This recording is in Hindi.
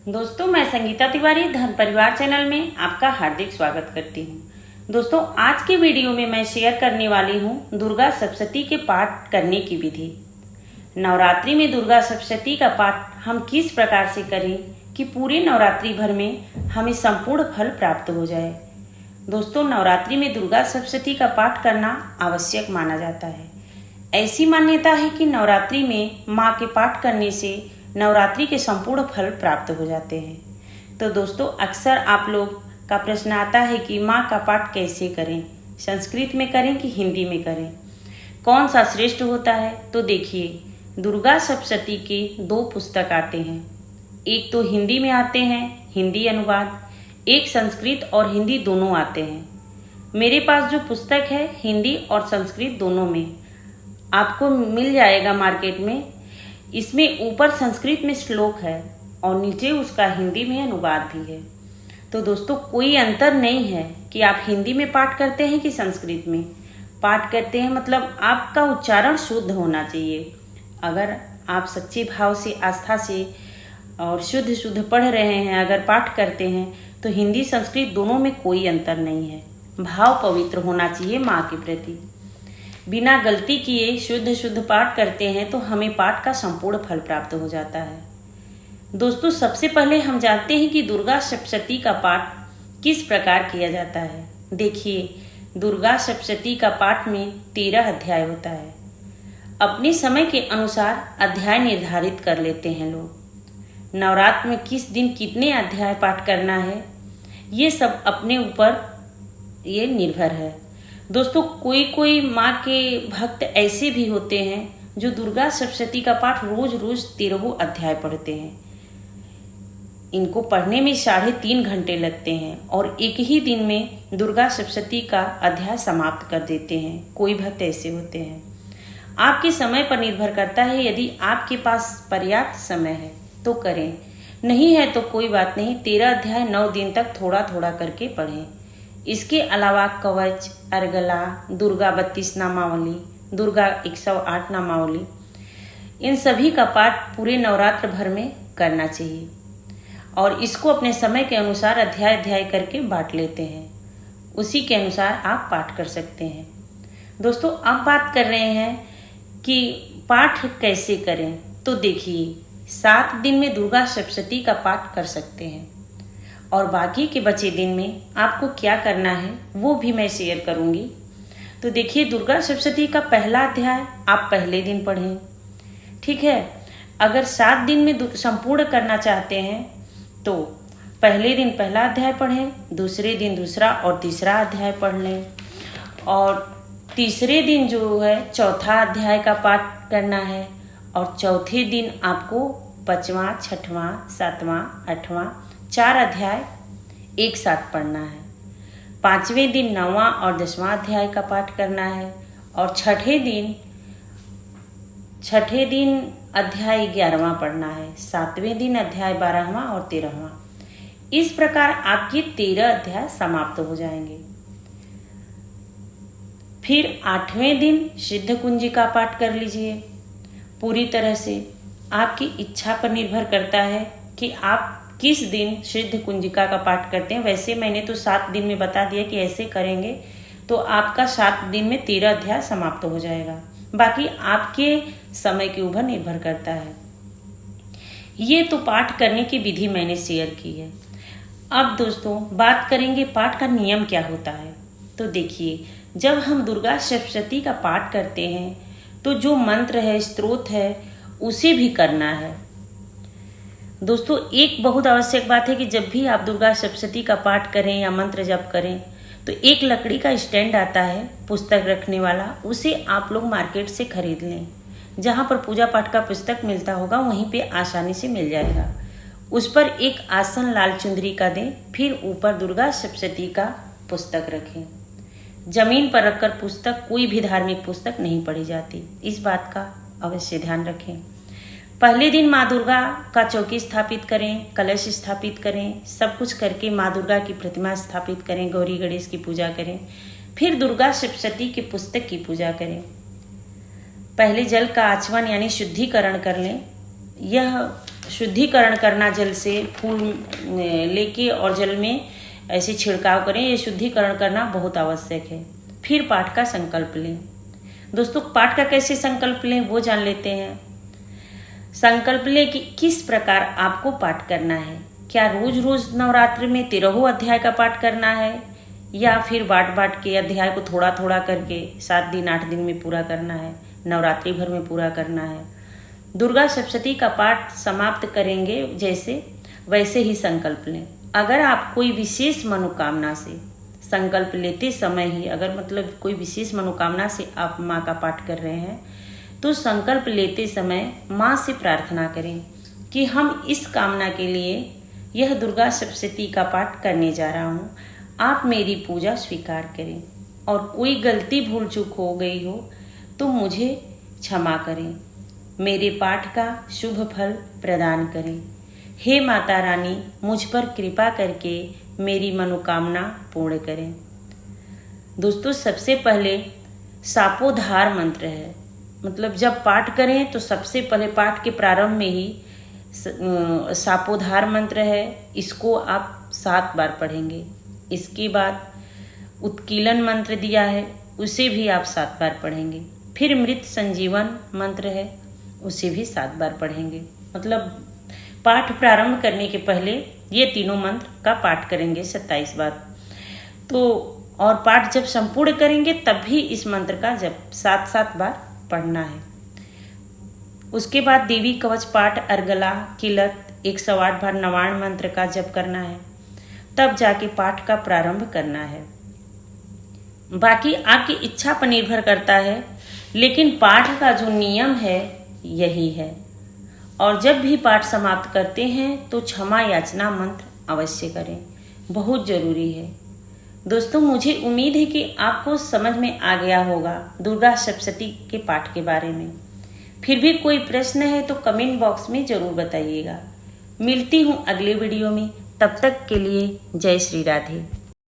दोस्तों, मैं संगीता तिवारी धन परिवार चैनल में आपका हार्दिक स्वागत करती हूँ। दोस्तों, आज के वीडियो में मैं शेयर करने वाली हूँ दुर्गा सप्तशती के पाठ करने की विधि। नवरात्रि में दुर्गा सप्तशती का पाठ हम किस प्रकार से करें कि पूरे नवरात्रि भर में हमें संपूर्ण फल प्राप्त हो जाए। दोस्तों, नवरात्रि में दुर्गा सप्तशती का पाठ करना आवश्यक माना जाता है। ऐसी मान्यता है कि नवरात्रि में माँ के पाठ करने से नवरात्रि के संपूर्ण फल प्राप्त हो जाते हैं। तो दोस्तों, अक्सर आप लोग का प्रश्न आता है कि माँ का पाठ कैसे करें, संस्कृत में करें कि हिंदी में करें, कौन सा श्रेष्ठ होता है। तो देखिए, दुर्गा सप्तशती के दो पुस्तक आते हैं। एक तो हिंदी में आते हैं, हिंदी अनुवाद, एक संस्कृत और हिंदी दोनों आते हैं। मेरे पास जो पुस्तक है हिंदी और संस्कृत दोनों में आपको मिल जाएगा मार्केट में। इसमें ऊपर संस्कृत में श्लोक है और नीचे उसका हिंदी में अनुवाद भी है। तो दोस्तों, कोई अंतर नहीं है कि आप हिंदी में पाठ करते हैं कि संस्कृत में पाठ करते हैं, मतलब आपका उच्चारण शुद्ध होना चाहिए। अगर आप सच्चे भाव से, आस्था से और शुद्ध पढ़ रहे हैं, अगर पाठ करते हैं, तो हिंदी संस्कृत दोनों में कोई अंतर नहीं है। भाव पवित्र होना चाहिए माँ के प्रति। बिना गलती किए शुद्ध पाठ करते हैं तो हमें पाठ का संपूर्ण फल प्राप्त हो जाता है। दोस्तों, सबसे पहले हम जानते हैं कि दुर्गा सप्तशती का पाठ किस प्रकार किया जाता है। देखिए, दुर्गा सप्तशती का पाठ में 13 अध्याय होता है। अपने समय के अनुसार अध्याय निर्धारित कर लेते हैं लोग। नवरात्र में किस दिन कितने अध्याय पाठ करना है, ये सब अपने ऊपर ये निर्भर है। दोस्तों, कोई माँ के भक्त ऐसे भी होते हैं जो दुर्गा सप्तशती का पाठ रोज 13 अध्याय पढ़ते हैं। इनको पढ़ने में 3.5 घंटे लगते हैं और एक ही दिन में दुर्गा सप्तशती का अध्याय समाप्त कर देते हैं। कोई भक्त ऐसे होते हैं। आपके समय पर निर्भर करता है। यदि आपके पास पर्याप्त समय है तो करें, नहीं है तो कोई बात नहीं। 13 अध्याय 9 दिन तक थोड़ा थोड़ा करके पढ़ें। इसके अलावा कवच, अर्गला, दुर्गा 32 नामावली, दुर्गा 108 नामावली, इन सभी का पाठ पूरे नवरात्र भर में करना चाहिए और इसको अपने समय के अनुसार अध्याय करके बांट लेते हैं। उसी के अनुसार आप पाठ कर सकते हैं। दोस्तों, अब बात कर रहे हैं कि पाठ कैसे करें। तो देखिए, 7 दिन में दुर्गा सप्तशती का पाठ कर सकते हैं और बाकी के बचे दिन में आपको क्या करना है वो भी मैं शेयर करूंगी। तो देखिए, दुर्गा सप्तशती का पहला अध्याय आप पहले दिन पढ़ें, ठीक है। अगर 7 दिन में संपूर्ण करना चाहते हैं तो पहले दिन पहला अध्याय पढ़ें, दूसरे दिन दूसरा और तीसरा अध्याय पढ़ लें और तीसरे दिन जो है चौथा अध्याय का पाठ करना है और चौथे दिन आपको 5वां, 6वां, 7वां, 8वां 4 अध्याय एक साथ पढ़ना है। 5वें दिन 9वां और 10वां अध्याय का पाठ करना है और छठे दिन अध्याय 11वां पढ़ना है। 7वें दिन अध्याय 12वां और 13वां। इस प्रकार आपके 13 अध्याय समाप्त हो जाएंगे। फिर 8वें दिन सिद्ध कुंजिका पाठ कर लीजिए। पूरी तरह से आपकी इच्छा पर निर्भर करता है कि आप किस दिन सिद्ध कुंजिका का पाठ करते हैं। वैसे मैंने तो 7 दिन में बता दिया कि ऐसे करेंगे तो आपका 7 दिन में 13 अध्याय समाप्त हो जाएगा। बाकी आपके समय के ऊपर निर्भर करता है। ये तो पाठ करने की विधि मैंने शेयर की है। अब दोस्तों, बात करेंगे पाठ का नियम क्या होता है। तो देखिए, जब हम दुर्गा सप्तशती का पाठ करते हैं तो जो मंत्र है, स्तोत्र है, उसे भी करना है। दोस्तों, एक बहुत आवश्यक बात है कि जब भी आप दुर्गा सप्तशती का पाठ करें या मंत्र जप करें तो एक लकड़ी का स्टैंड आता है पुस्तक रखने वाला, उसे आप लोग मार्केट से खरीद लें। जहाँ पर पूजा पाठ का पुस्तक मिलता होगा वहीं पे आसानी से मिल जाएगा। उस पर एक आसन लाल चुंदरी का दें, फिर ऊपर दुर्गा सप्तशती का पुस्तक रखें। जमीन पर रखकर पुस्तक, कोई भी धार्मिक पुस्तक नहीं पढ़ी जाती, इस बात का अवश्य ध्यान रखें। पहले दिन माँ दुर्गा का चौकी स्थापित करें, कलश स्थापित करें, सब कुछ करके माँ दुर्गा की प्रतिमा स्थापित करें, गौरी गणेश की पूजा करें। फिर दुर्गा सप्तशती की पुस्तक की पूजा करें। पहले जल का आचमन यानी शुद्धिकरण कर लें। यह शुद्धिकरण करना जल से, फूल लेके और जल में ऐसे छिड़काव करें। ये शुद्धिकरण करना बहुत आवश्यक है। फिर पाठ का संकल्प लें। दोस्तों, पाठ का कैसे संकल्प लें वो जान लेते हैं। संकल्प लें कि किस प्रकार आपको पाठ करना है। क्या रोज रोज नवरात्रि में 13 अध्याय का पाठ करना है, या फिर बांट बांट के अध्याय को थोड़ा थोड़ा करके 7 दिन 8 दिन में पूरा करना है, नवरात्रि भर में पूरा करना है। दुर्गा सप्तशती का पाठ समाप्त करेंगे जैसे वैसे ही संकल्प लें। अगर आप कोई विशेष मनोकामना से संकल्प लेते समय ही, अगर मतलब कोई विशेष मनोकामना से आप माँ का पाठ कर रहे हैं, तो संकल्प लेते समय माँ से प्रार्थना करें कि हम इस कामना के लिए यह दुर्गा सप्तशती का पाठ करने जा रहा हूँ, आप मेरी पूजा स्वीकार करें, और कोई गलती भूल चूक हो गई हो तो मुझे क्षमा करें, मेरे पाठ का शुभ फल प्रदान करें। हे माता रानी, मुझ पर कृपा करके मेरी मनोकामना पूर्ण करें। दोस्तों, सबसे पहले सापोद्धार मंत्र है। मतलब जब पाठ करें तो सबसे पहले पाठ के प्रारंभ में ही सापोद्धार मंत्र है, इसको आप 7 बार पढ़ेंगे। इसके बाद उत्कीलन मंत्र दिया है, उसे भी आप 7 बार पढ़ेंगे। फिर मृत संजीवन मंत्र है, उसे भी 7 बार पढ़ेंगे। मतलब पाठ प्रारंभ करने के पहले ये तीनों मंत्र का पाठ करेंगे 27 बार। तो और पाठ जब संपूर्ण करेंगे तब भी इस मंत्र का जब 7-7 बार पढ़ना है। उसके बाद देवी कवच पाठ, अर्गला, किलत 108 बार नवाण मंत्र का जप करना है, तब जाके पाठ का प्रारंभ करना है। बाकी आपकी इच्छा पर निर्भर करता है, लेकिन पाठ का जो नियम है यही है। और जब भी पाठ समाप्त करते हैं तो क्षमा याचना मंत्र अवश्य करें, बहुत जरूरी है। दोस्तों, मुझे उम्मीद है कि आपको समझ में आ गया होगा दुर्गा सप्तशती के पाठ के बारे में। फिर भी कोई प्रश्न है तो कमेंट बॉक्स में जरूर बताइएगा। मिलती हूँ अगले वीडियो में, तब तक के लिए जय श्री राधे।